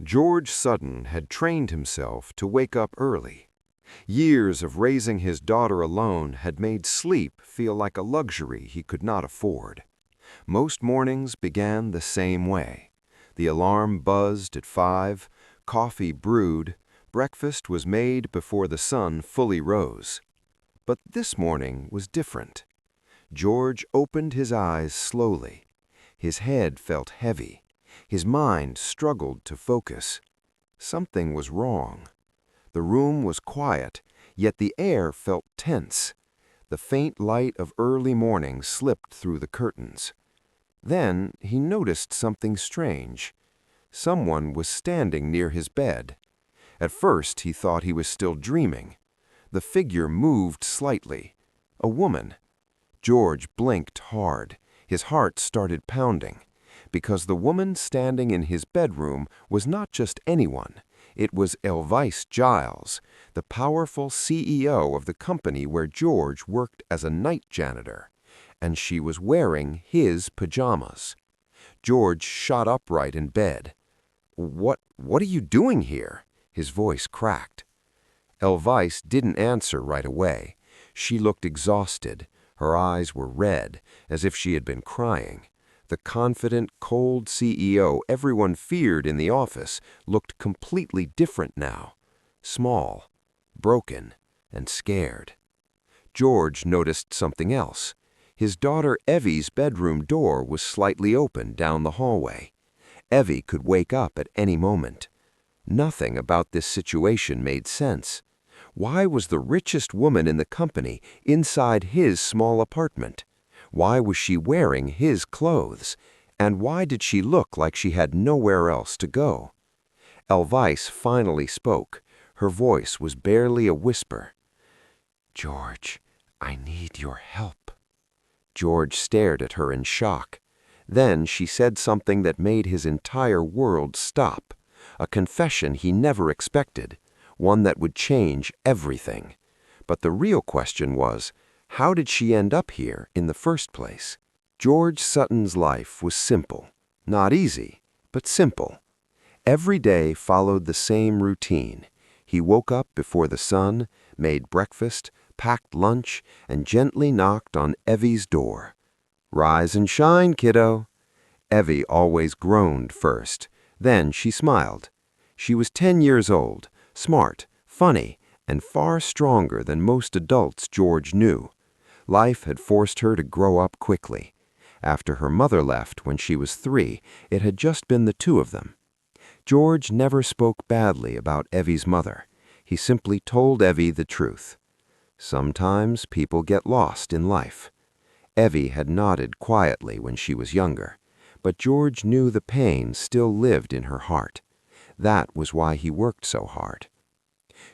George Sutton had trained himself to wake up early. Years of raising his daughter alone had made sleep feel like a luxury he could not afford. Most mornings began the same way. The alarm buzzed at 5, coffee brewed, breakfast was made before the sun fully rose. But this morning was different. George opened his eyes slowly. His head felt heavy. His mind struggled to focus. Something was wrong. The room was quiet, yet the air felt tense. The faint light of early morning slipped through the curtains. Then he noticed something strange. Someone was standing near his bed. At first he thought he was still dreaming. The figure moved slightly. A woman. George blinked hard. His heart started pounding. Because the woman standing in his bedroom was not just anyone. It was Elvise Giles, the powerful CEO of the company where George worked as a night janitor. And she was wearing his pajamas. George shot upright in bed. What are you doing here?" His voice cracked. Elvise didn't answer right away. She looked exhausted. Her eyes were red, as if she had been crying. The confident, cold CEO everyone feared in the office looked completely different now. Small, broken, and scared. George noticed something else. His daughter Evie's bedroom door was slightly open down the hallway. Evie could wake up at any moment. Nothing about this situation made sense. Why was the richest woman in the company inside his small apartment? Why was she wearing his clothes? And why did she look like she had nowhere else to go? Elvise finally spoke. Her voice was barely a whisper. "George, I need your help." George stared at her in shock. Then she said something that made his entire world stop. A confession he never expected, one that would change everything. But the real question was, how did she end up here in the first place? George Sutton's life was simple. Not easy, but simple. Every day followed the same routine. He woke up before the sun, made breakfast, packed lunch, and gently knocked on Evie's door. "Rise and shine, kiddo." Evie always groaned first. Then she smiled. She was 10 years old, smart, funny, and far stronger than most adults George knew. Life had forced her to grow up quickly. After her mother left when she was 3, it had just been the two of them. George never spoke badly about Evie's mother. He simply told Evie the truth. Sometimes people get lost in life. Evie had nodded quietly when she was younger, but George knew the pain still lived in her heart. That was why he worked so hard.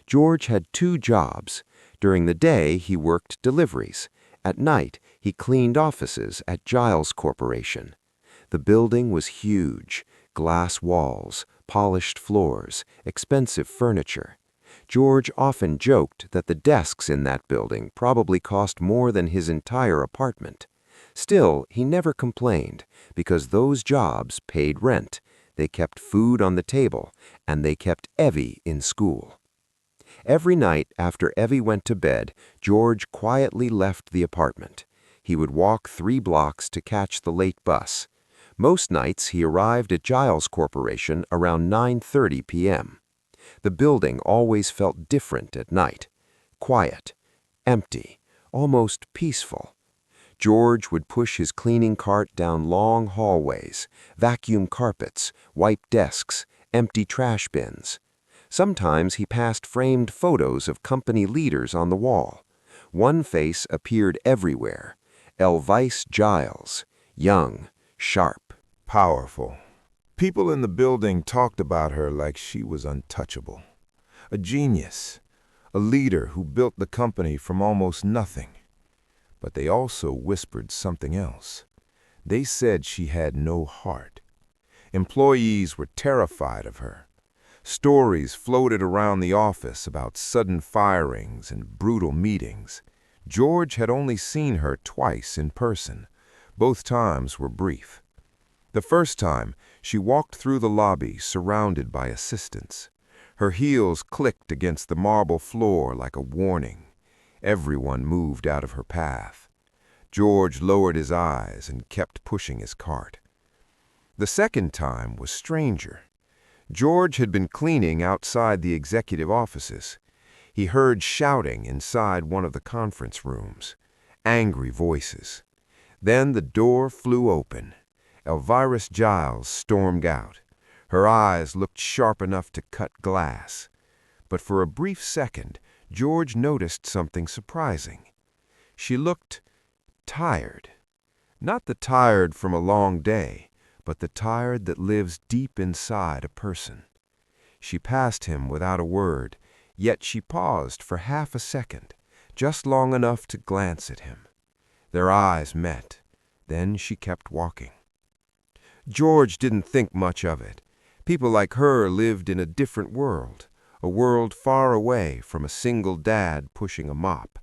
George had 2 jobs. During the day, he worked deliveries. At night, he cleaned offices at Giles Corporation. The building was huge, glass walls, polished floors, expensive furniture. George often joked that the desks in that building probably cost more than his entire apartment. Still, he never complained, because those jobs paid rent. They kept food on the table, and they kept Evie in school. Every night after Evie went to bed, George quietly left the apartment. He would walk 3 blocks to catch the late bus. Most nights he arrived at Giles Corporation around 9:30 p.m. The building always felt different at night. Quiet, empty, almost peaceful. George would push his cleaning cart down long hallways, vacuum carpets, wipe desks, empty trash bins. Sometimes he passed framed photos of company leaders on the wall. One face appeared everywhere. Elvise Giles, young, sharp, Powerful. People in the building talked about her like she was untouchable. A genius, a leader who built the company from almost nothing. But they also whispered something else. They said she had no heart. Employees were terrified of her. Stories floated around the office about sudden firings and brutal meetings. George had only seen her twice in person. Both times were brief. The first time, she walked through the lobby surrounded by assistants. Her heels clicked against the marble floor like a warning. Everyone moved out of her path. George lowered his eyes and kept pushing his cart. The second time was stranger. George had been cleaning outside the executive offices. He heard shouting inside one of the conference rooms. Angry voices. Then the door flew open. Elvira Giles stormed out. Her eyes looked sharp enough to cut glass. But for a brief second, George noticed something surprising. She looked tired. Not the tired from a long day, but the tired that lives deep inside a person. She passed him without a word, yet she paused for half a second, just long enough to glance at him. Their eyes met. Then she kept walking. George didn't think much of it. People like her lived in a different world, a world far away from a single dad pushing a mop.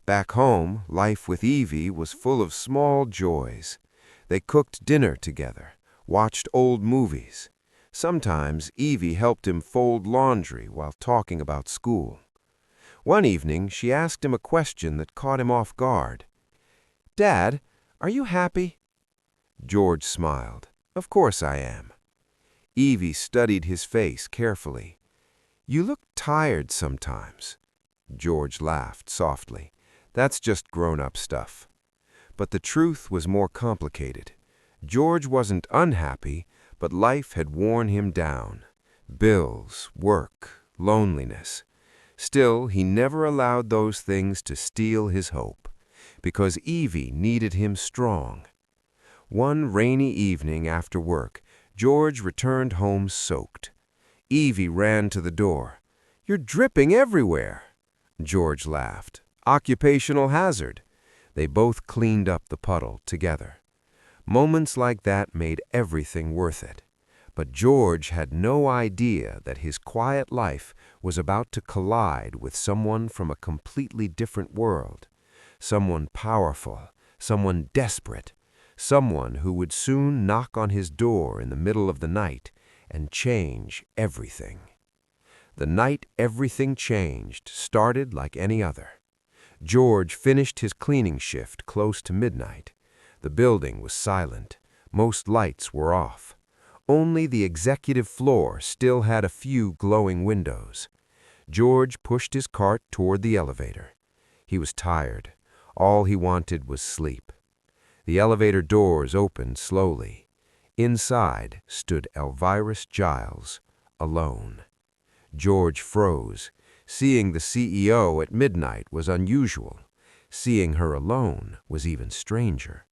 Back home, life with Evie was full of small joys. They cooked dinner together, watched old movies. Sometimes Evie helped him fold laundry while talking about school. One evening, she asked him a question that caught him off guard. "Dad, are you happy?" George smiled. "Of course I am." Evie studied his face carefully. "You look tired sometimes." George laughed softly. "That's just grown-up stuff." But the truth was more complicated. George wasn't unhappy, but life had worn him down. Bills, work, loneliness. Still, he never allowed those things to steal his hope, because Evie needed him strong. One rainy evening after work, George returned home soaked. Evie ran to the door. "You're dripping everywhere." George laughed. "Occupational hazard." They both cleaned up the puddle together. Moments like that made everything worth it. But George had no idea that his quiet life was about to collide with someone from a completely different world. Someone powerful, someone desperate, someone who would soon knock on his door in the middle of the night and change everything. The night everything changed started like any other. George finished his cleaning shift close to midnight. The building was silent. Most lights were off. Only the executive floor still had a few glowing windows. George pushed his cart toward the elevator. He was tired. All he wanted was sleep. The elevator doors opened slowly. Inside stood Elvira Giles, alone. George froze. Seeing the CEO at midnight was unusual. Seeing her alone was even stranger.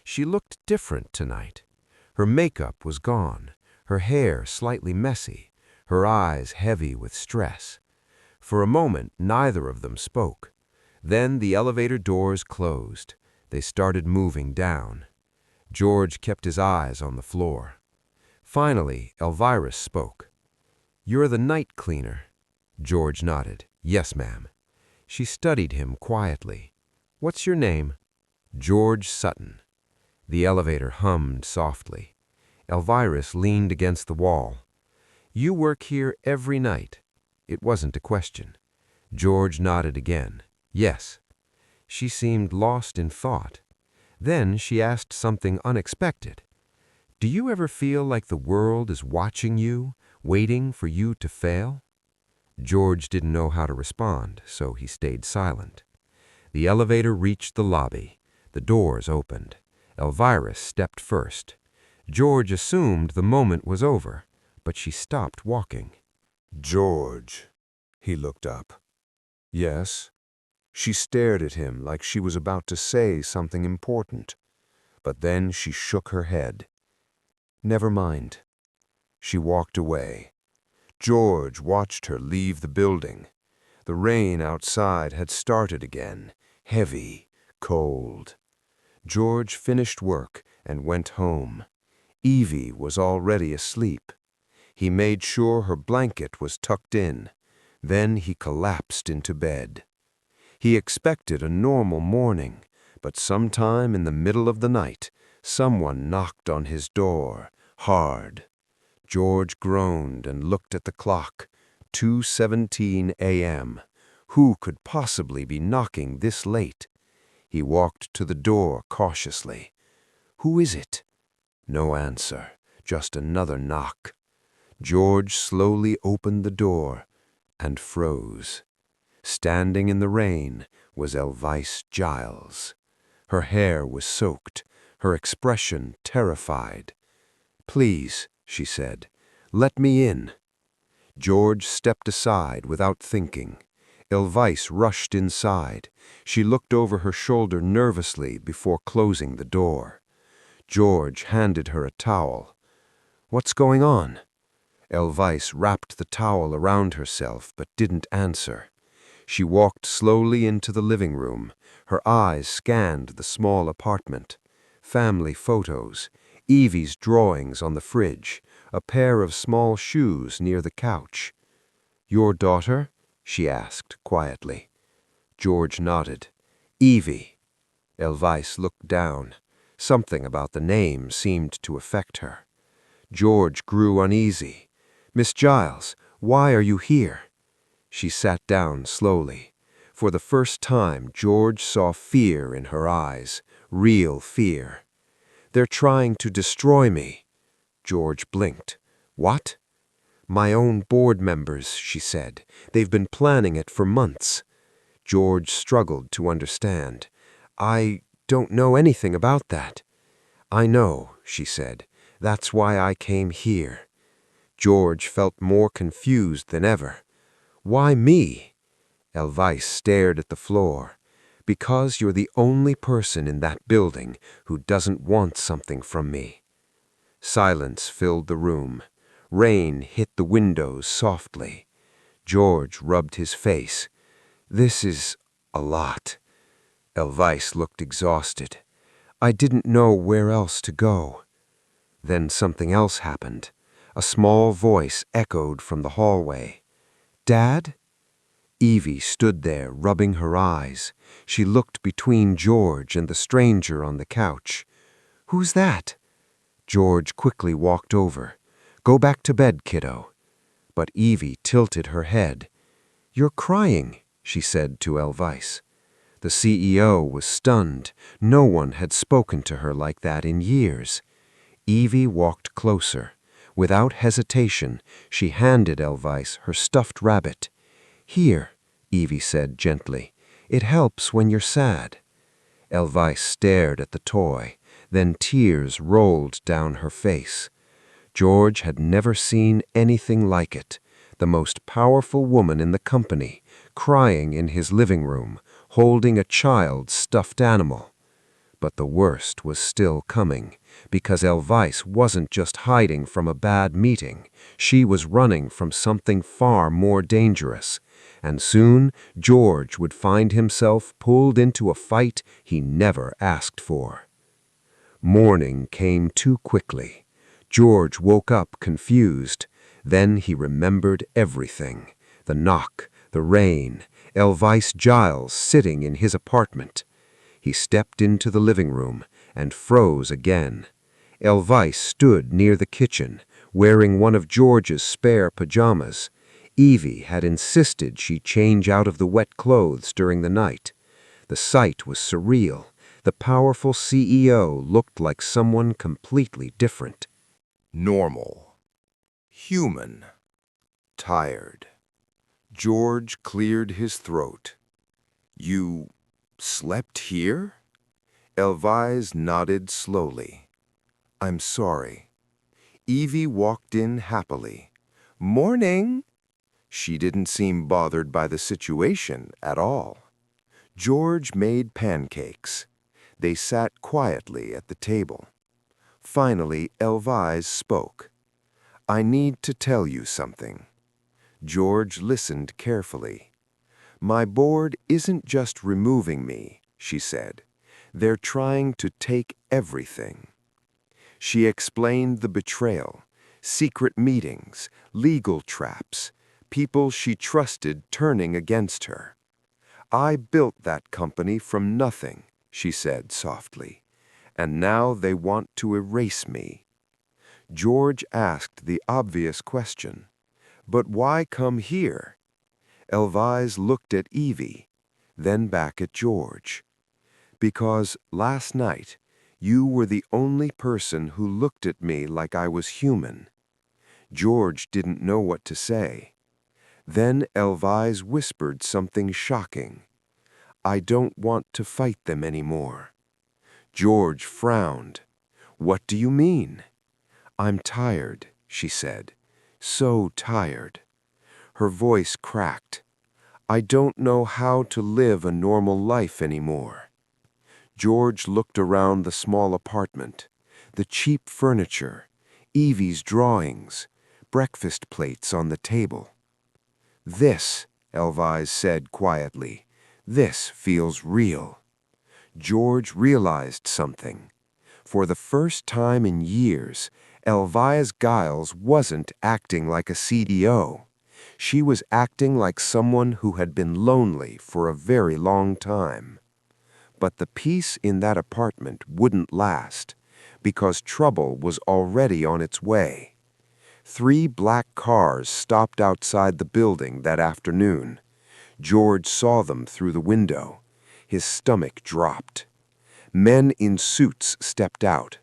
She looked different tonight. Her makeup was gone, her hair slightly messy, her eyes heavy with stress. For a moment, neither of them spoke. Then the elevator doors closed. They started moving down. George kept his eyes on the floor. Finally, Elvira spoke. "You're the night cleaner." George nodded. "Yes, ma'am." She studied him quietly. "What's your name?" "George Sutton." The elevator hummed softly. Elvira leaned against the wall. "You work here every night." It wasn't a question. George nodded again. "Yes." She seemed lost in thought. Then she asked something unexpected. "Do you ever feel like the world is watching you, waiting for you to fail?" George didn't know how to respond, so he stayed silent. The elevator reached the lobby. The doors opened. Elvira stepped first. George assumed the moment was over, but she stopped walking. "George." He looked up. "Yes." She stared at him like she was about to say something important. But then she shook her head. "Never mind." She walked away. George watched her leave the building. The rain outside had started again, heavy, cold. George finished work and went home. Evie was already asleep. He made sure her blanket was tucked in. Then he collapsed into bed. He expected a normal morning, But sometime in the middle of the night, someone knocked on his door, hard. George groaned and looked at the clock. 2:17 a.m. Who could possibly be knocking this late? He walked to the door cautiously. Who is it? No answer, just another knock. George slowly opened the door and froze. Standing in the rain was Elvise Giles. Her hair was soaked, her expression terrified. "Please," she said, "let me in." George stepped aside without thinking. Elvise rushed inside. She looked over her shoulder nervously before closing the door. George handed her a towel. "What's going on?" Elvise wrapped the towel around herself but didn't answer. She walked slowly into the living room. Her eyes scanned the small apartment. Family photos, Evie's drawings on the fridge, a pair of small shoes near the couch. "Your daughter?" she asked quietly. George nodded. "Evie." Elvise looked down. Something about the name seemed to affect her. George grew uneasy. "Miss Giles, why are you here?" She sat down slowly. For the first time, George saw fear in her eyes, real fear. "They're trying to destroy me." George blinked. "What?" "My own board members," she said. "They've been planning it for months." George struggled to understand. "I don't know anything about that." "I know," she said. "That's why I came here." George felt more confused than ever. "Why me?" Elvise stared at the floor. "Because you're the only person in that building who doesn't want something from me." Silence filled the room. Rain hit the windows softly. George rubbed his face. "This is a lot." Elvise looked exhausted. "I didn't know where else to go." Then something else happened. A small voice echoed from the hallway. "Dad?" Evie stood there, rubbing her eyes. She looked between George and the stranger on the couch. "Who's that?" George quickly walked over. "Go back to bed, kiddo." But Evie tilted her head. "You're crying," she said to Elvise. The CEO was stunned. No one had spoken to her like that in years. Evie walked closer. Without hesitation, she handed Elvise her stuffed rabbit. "Here," Evie said gently. "It helps when you're sad." Elvise stared at the toy. Then tears rolled down her face. George had never seen anything like it. The most powerful woman in the company, crying in his living room, holding a child's stuffed animal. But the worst was still coming, because Elvise wasn't just hiding from a bad meeting. She was running from something far more dangerous. And soon George would find himself pulled into a fight he never asked for. Morning came too quickly. George woke up confused. Then he remembered everything. The knock, the rain, Elvise Giles sitting in his apartment. He stepped into the living room and froze again. Elvise stood near the kitchen, wearing one of George's spare pajamas. Evie had insisted she change out of the wet clothes during the night. The sight was surreal. The powerful CEO looked like someone completely different. Normal. Human. Tired. George cleared his throat. "You slept here?" Elvise nodded slowly. "I'm sorry." Evie walked in happily. "Morning." She didn't seem bothered by the situation at all. George made pancakes. They sat quietly at the table. Finally, Elvise spoke. "I need to tell you something." George listened carefully. "My board isn't just removing me," she said. "They're trying to take everything." She explained the betrayal, secret meetings, legal traps, people she trusted turning against her. "I built that company from nothing," she said softly, "and now they want to erase me." George asked the obvious question, "But why come here?" Elvise looked at Evie, then back at George. "Because last night you were the only person who looked at me like I was human." George didn't know what to say. Then Elvise whispered something shocking. "I don't want to fight them anymore." George frowned. "What do you mean?" "I'm tired," she said. "So tired." Her voice cracked. "I don't know how to live a normal life anymore." George looked around the small apartment, the cheap furniture, Evie's drawings, breakfast plates on the table. "This," Elvise said quietly, "this feels real." George realized something. For the first time in years, Elvise Giles wasn't acting like a CDO. She was acting like someone who had been lonely for a very long time. But the peace in that apartment wouldn't last, because trouble was already on its way. 3 black cars stopped outside the building that afternoon. George saw them through the window. His stomach dropped. Men in suits stepped out.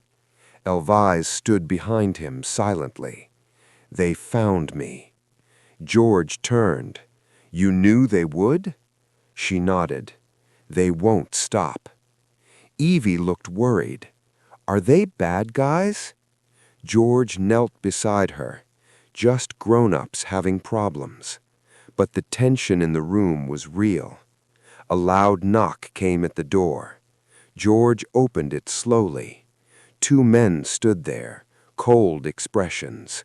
Elvise stood behind him silently. "They found me." George turned. "You knew they would?" She nodded. "They won't stop." Evie looked worried. "Are they bad guys?" George knelt beside her. Just grown-ups having problems. But the tension in the room was real. A loud knock came at the door. George opened it slowly. 2 men stood there, cold expressions.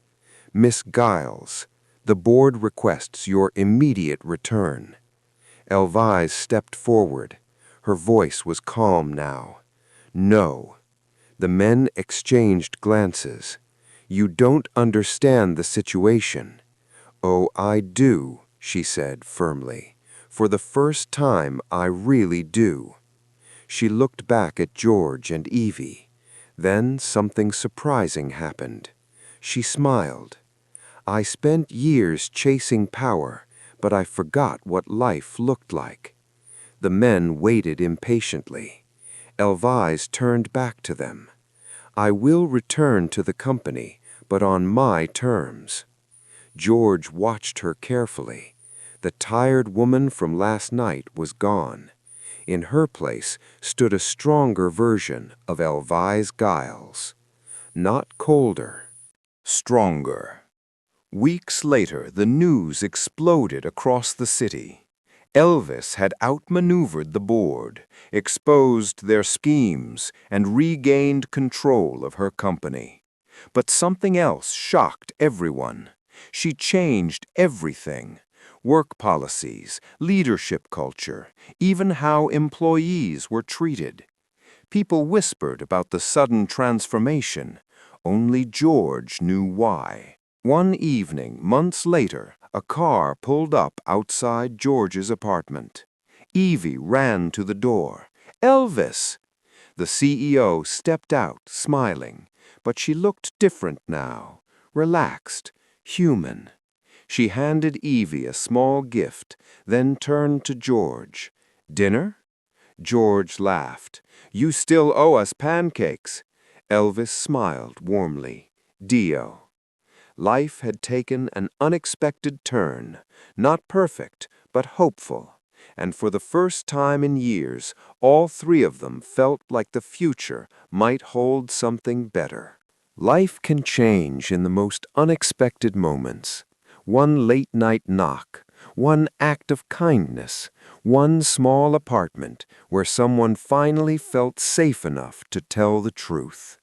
"Miss Giles, the board requests your immediate return." Elvise stepped forward. Her voice was calm now. "No." The men exchanged glances. "You don't understand the situation." "Oh, I do," she said firmly. "For the first time, I really do." She looked back at George and Evie. Then something surprising happened. She smiled. "I spent years chasing power, but I forgot what life looked like." The men waited impatiently. Elvise turned back to them. "I will return to the company, but on my terms." George watched her carefully. The tired woman from last night was gone. In her place stood a stronger version of Elvise Giles. Not colder, stronger. Weeks later, the news exploded across the city. Elvis had outmaneuvered the board, exposed their schemes, and regained control of her company. But something else shocked everyone. She changed everything: work policies, leadership culture, even how employees were treated. People whispered about the sudden transformation. Only George knew why. One evening, months later, a car pulled up outside George's apartment. Evie ran to the door. "Elvis!" The CEO stepped out, smiling, but she looked different now, relaxed, human. She handed Evie a small gift, then turned to George. "Dinner?" George laughed. "You still owe us pancakes." Elvis smiled warmly. "Dio." Life had taken an unexpected turn, not perfect, but hopeful. And for the first time in years, all 3 of them felt like the future might hold something better. Life can change in the most unexpected moments. One late-night knock, one act of kindness, one small apartment where someone finally felt safe enough to tell the truth.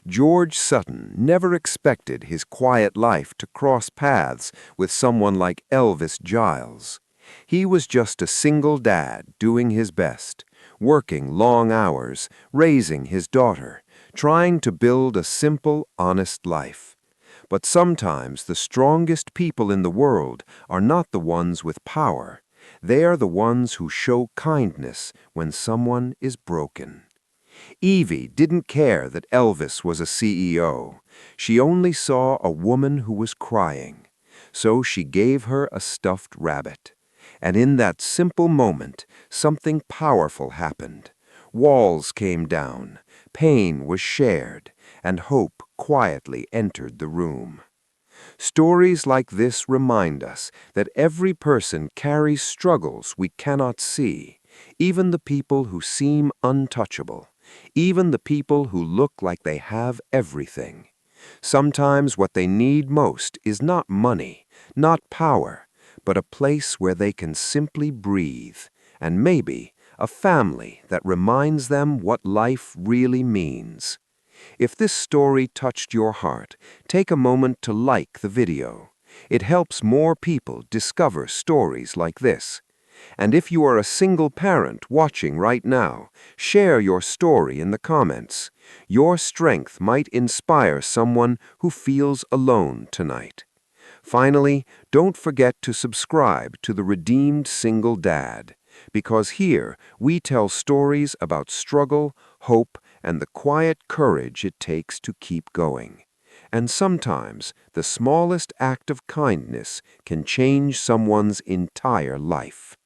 George Sutton never expected his quiet life to cross paths with someone like Elvis Giles. He was just a single dad doing his best, working long hours, raising his daughter, trying to build a simple, honest life. But sometimes the strongest people in the world are not the ones with power. They are the ones who show kindness when someone is broken. Evie didn't care that Elvis was a CEO. She only saw a woman who was crying. So she gave her a stuffed rabbit. And in that simple moment, something powerful happened. Walls came down, pain was shared, and hope quietly entered the room. Stories like this remind us that every person carries struggles we cannot see, even the people who seem untouchable, even the people who look like they have everything. Sometimes what they need most is not money, not power, but a place where they can simply breathe, and maybe a family that reminds them what life really means. If this story touched your heart, take a moment to like the video. It helps more people discover stories like this. And if you are a single parent watching right now, share your story in the comments. Your strength might inspire someone who feels alone tonight. Finally, don't forget to subscribe to The Redeemed Single Dad, because here we tell stories about struggle, hope, and the quiet courage it takes to keep going. And sometimes the smallest act of kindness can change someone's entire life.